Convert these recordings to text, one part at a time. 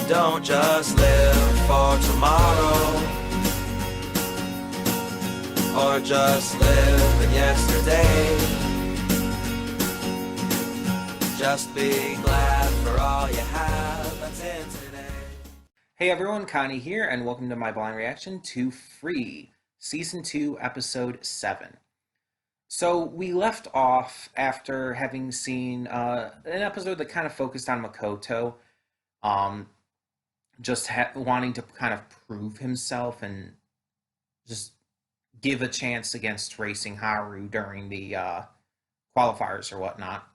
Don't just live for tomorrow, or just live in yesterday. Just be glad for all you have that's in today. Hey everyone, Connie here, and welcome to my blind reaction to Free, Season 2, Episode 7. So we left off after having seen an episode that kind of focused on Makoto, um, just wanting to kind of prove himself and just give a chance against racing Haru during the qualifiers or whatnot.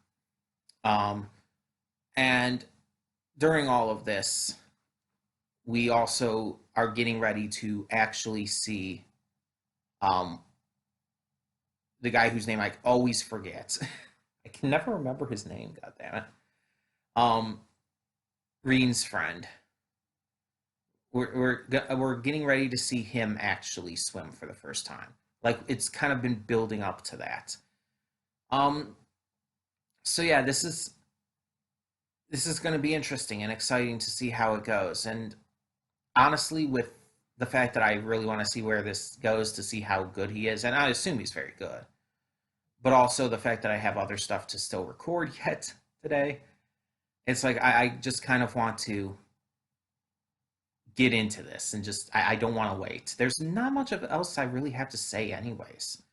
And during all of this, we also are getting ready to actually see the guy whose name I always forget. I can never remember his name, god damn it. Reen's friend. We're getting ready to see him actually swim for the first time. Like, it's kind of been building up to that. So yeah, this is going to be interesting and exciting to see how it goes. And honestly, with the fact that I really want to see where this goes to see how good he is, and I assume he's very good, but also the fact that I have other stuff to still record yet today, it's like I just kind of want to get into this and just I don't want to wait. There's not much else I really have to say anyways.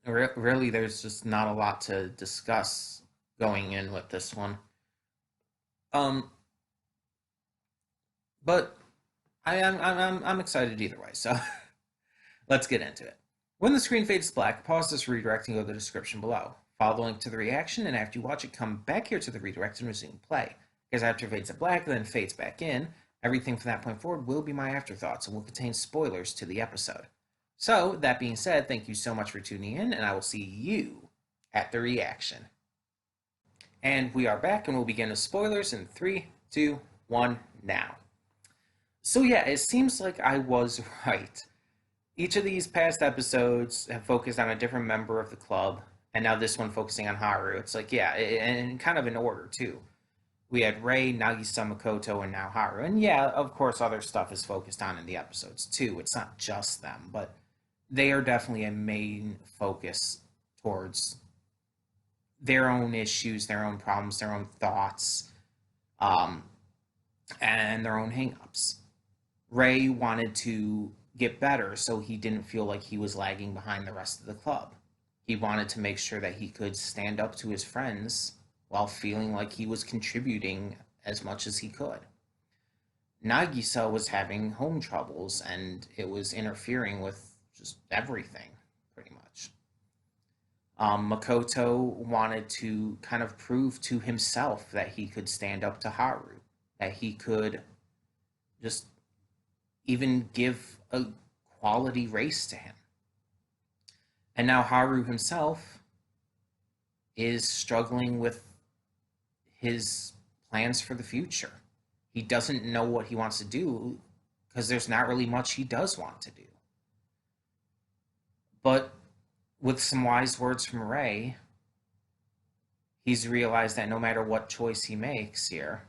Really, there's just not a lot to discuss going in with this one. But I'm excited either way. So let's get into it. When the screen fades to black, pause this redirect and go to the description below. Follow the link to the reaction, and after you watch it, come back here to the redirect and resume play. Because after it fades to black and then fades back in, everything from that point forward will be my afterthoughts and will contain spoilers to the episode. So, that being said, thank you so much for tuning in, and I will see you at the reaction. And we are back, and we'll begin with spoilers in 3, 2, 1, now. So yeah, it seems like I was right. Each of these past episodes have focused on a different member of the club, and now this one focusing on Haru. It's like, yeah, and kind of in order, too. We had Rei, Nagisa, Makoto, and now Haru. And yeah, of course, other stuff is focused on in the episodes, too. It's not just them, but they are definitely a main focus towards their own issues, their own problems, their own thoughts, and their own hangups. Rei wanted to get better so he didn't feel like he was lagging behind the rest of the club. He wanted to make sure that he could stand up to his friends while feeling like he was contributing as much as he could. Nagisa was having home troubles and it was interfering with just everything, pretty much. Makoto wanted to kind of prove to himself that he could stand up to Haru, that he could just even give a quality race to him. And now Haru himself is struggling with his plans for the future. He doesn't know what he wants to do because there's not really much he does want to do. But with some wise words from Rei, he's realized that no matter what choice he makes here,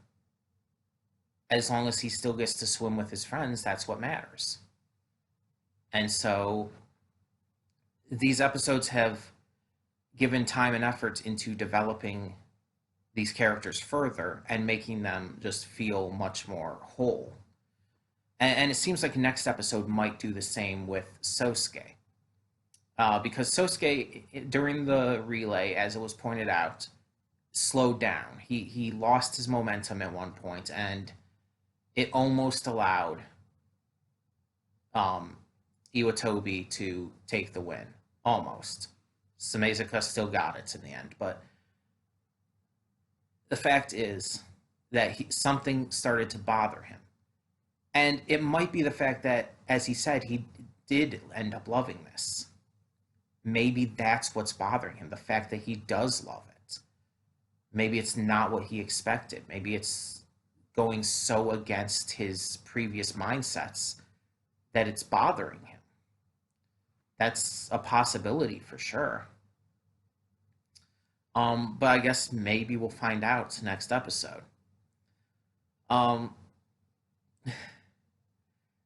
as long as he still gets to swim with his friends, that's what matters. And so these episodes have given time and effort into developing these characters further and making them just feel much more whole. And it seems like next episode might do the same with Sosuke. Because Sosuke, during the relay, as it was pointed out, slowed down. He lost his momentum at one point, and it almost allowed Iwatobi to take the win. Almost. Sumezuka still got it in the end, but the fact is that something started to bother him. And it might be the fact that, as he said, he did end up loving this. Maybe that's what's bothering him, the fact that he does love it. Maybe it's not what he expected. Maybe it's going so against his previous mindsets that it's bothering him. That's a possibility for sure. But I guess maybe we'll find out next episode. Um,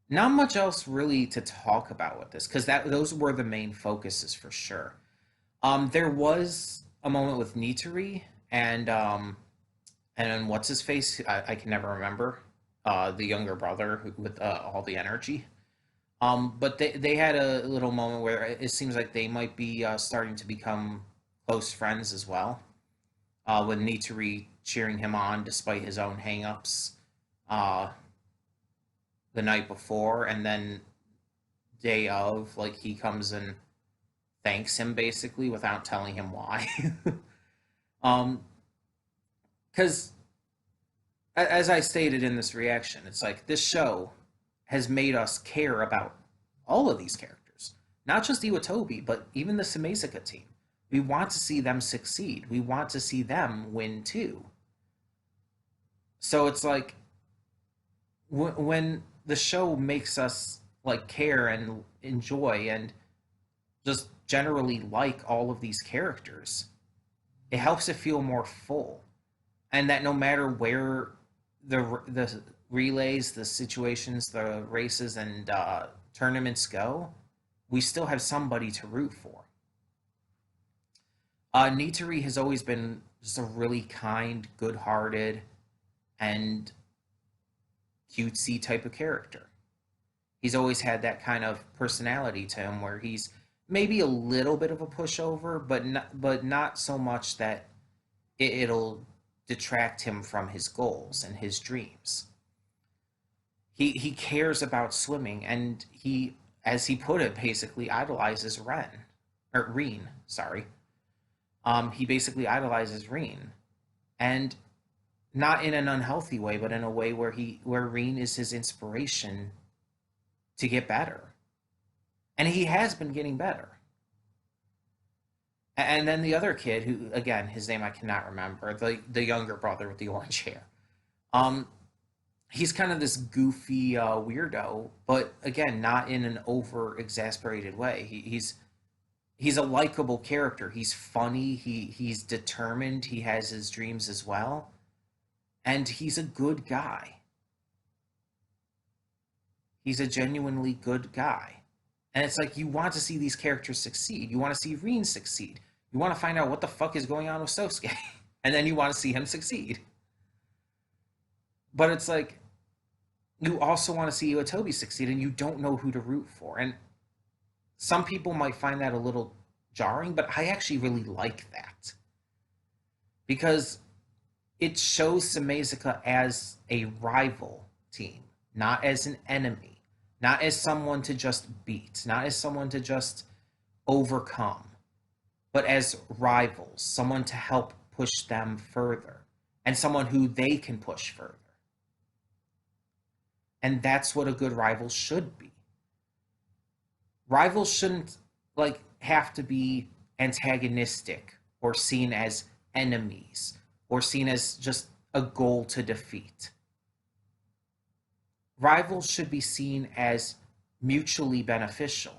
Not much else really to talk about with this because that those were the main focuses for sure. There was a moment with Nitari and then what's his face? I can never remember. The younger brother with all the energy. But they had a little moment where it seems like they might be starting to become close friends as well. With Nitari cheering him on despite his own hangups uh, the night before, and then day of, like he comes and thanks him basically without telling him why. um, because as I stated in this reaction, it's like this show has made us care about all of these characters, not just Iwatobi, but even the Samezaka team. We want to see them succeed. We want to see them win too. So it's like when the show makes us like care and enjoy and just generally like all of these characters, it helps it feel more full, and that no matter where the relays, the situations, the races, and tournaments go, we still have somebody to root for. Nitari has always been just a really kind, good-hearted, and cutesy type of character. He's always had that kind of personality to him where he's maybe a little bit of a pushover, but not so much that it'll detract him from his goals and his dreams. He cares about swimming, and he, as he put it, basically idolizes Reen. Sorry, he basically idolizes Reen, and not in an unhealthy way, but in a way where Reen is his inspiration to get better, and he has been getting better. And then the other kid, who again his name I cannot remember, the younger brother with the orange hair. Um, he's kind of this goofy weirdo, but again, not in an over exasperated way. He's a likable character. He's funny. He's determined. He has his dreams as well, and he's a good guy. He's a genuinely good guy. And it's like you want to see these characters succeed. You want to see Reen succeed. You want to find out what the fuck is going on with Sosuke. And then you want to see him succeed. But it's like you also want to see Iwatobi succeed, and you don't know who to root for. And some people might find that a little jarring, but I actually really like that. Because it shows Samezaka as a rival team, not as an enemy, not as someone to just beat, not as someone to just overcome, but as rivals, someone to help push them further, and someone who they can push further. And that's what a good rival should be. Rivals shouldn't like have to be antagonistic or seen as enemies or seen as just a goal to defeat. Rivals should be seen as mutually beneficial,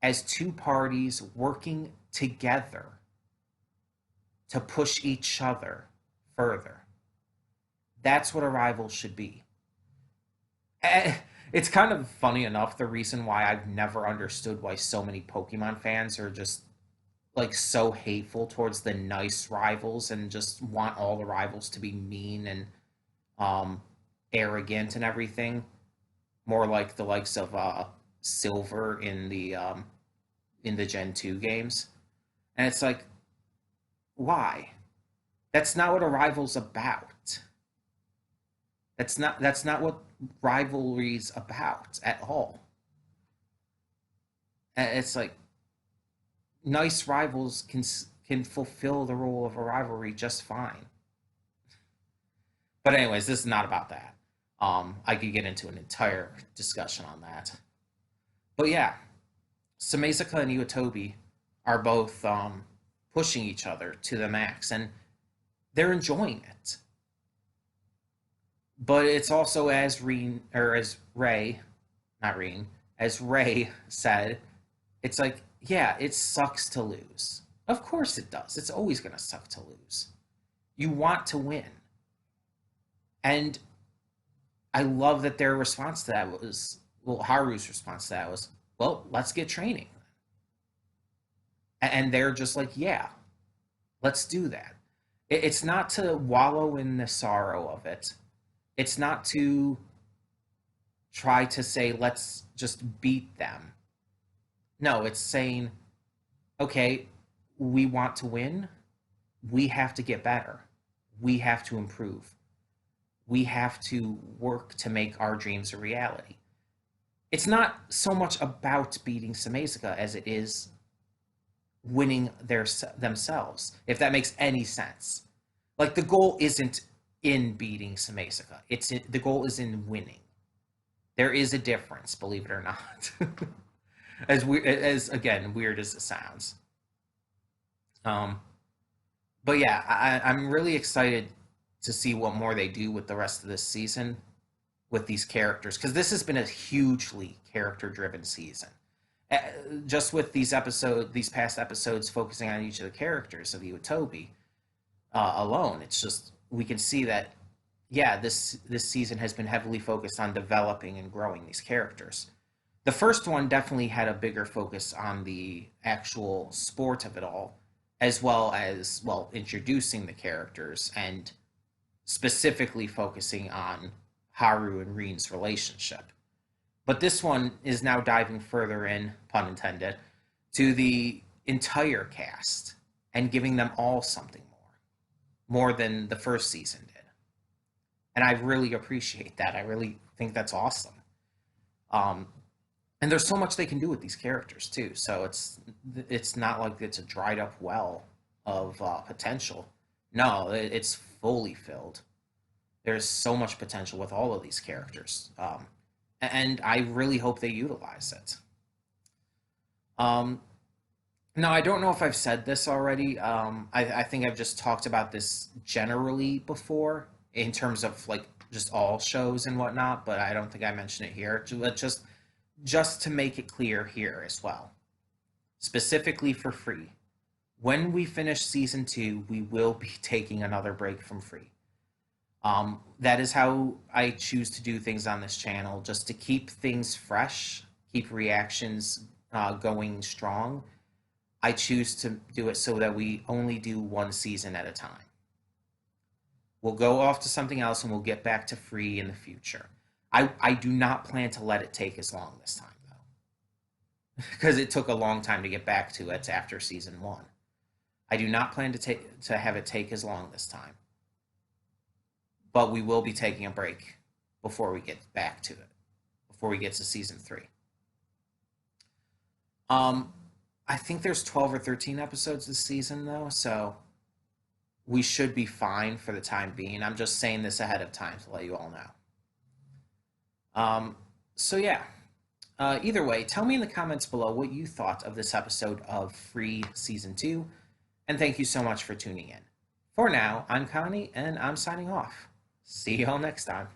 as two parties working together to push each other further. That's what a rival should be. It's kind of funny enough, the reason why I've never understood why so many Pokemon fans are just like so hateful towards the nice rivals and just want all the rivals to be mean and um, arrogant and everything. More like the likes of Silver in the Gen 2 games. And it's like, why? That's not what a rival's about. That's not what rivalry's about at all. And it's like nice rivals can fulfill the role of a rivalry just fine. But anyways, this is not about that. I could get into an entire discussion on that. But yeah, Samezaka and Iwatobi are both pushing each other to the max, and they're enjoying it. But it's also as Reen or as Ray, not Reen, as Ray said, it's like, yeah, it sucks to lose. Of course it does. It's always gonna suck to lose. You want to win. And I love that their response to that was, well, Haru's response to that was, well, let's get training. And they're just like, yeah, let's do that. It's not to wallow in the sorrow of it. It's not to try to say, let's just beat them. No, it's saying, okay, we want to win. We have to get better. We have to improve. We have to work to make our dreams a reality. It's not so much about beating Samesica as it is winning themselves, if that makes any sense. Like the goal isn't in beating Samesica. The goal is in winning. There is a difference, believe it or not. As again weird as it sounds. Um, but yeah, I'm really excited to see what more they do with the rest of this season with these characters, because this has been a hugely character-driven season. Uh, just with these past episodes focusing on each of the characters of Iwatobi alone, it's just we can see that yeah, this season has been heavily focused on developing and growing these characters. The first one definitely had a bigger focus on the actual sport of it all, as well as, well, introducing the characters and specifically focusing on Haru and Reen's relationship. But this one is now diving further in, pun intended, to the entire cast and giving them all something more than the first season did. And I really appreciate that. I really think that's awesome. Um, and there's so much they can do with these characters too. So it's not like it's a dried up well of potential. No, it's fully filled. There's so much potential with all of these characters, and I really hope they utilize it. Um, Now, I don't know if I've said this already. I think I've just talked about this generally before in terms of like just all shows and whatnot, but I don't think I mentioned it here. But just to make it clear here as well, specifically for Free. When we finish season 2, we will be taking another break from Free. That is how I choose to do things on this channel, just to keep things fresh, keep reactions going strong. I choose to do it so that we only do one season at a time. We'll go off to something else and we'll get back to Free in the future. I do not plan to let it take as long this time, though, because it took a long time to get back to it after season 1. I do not plan to have it take as long this time, but we will be taking a break before we get back to it, before we get to season 3. I think there's 12 or 13 episodes this season, though, so we should be fine for the time being. I'm just saying this ahead of time to let you all know. So yeah, either way, tell me in the comments below what you thought of this episode of Free Season 2, and thank you so much for tuning in. For now, I'm Connie, and I'm signing off. See y'all next time.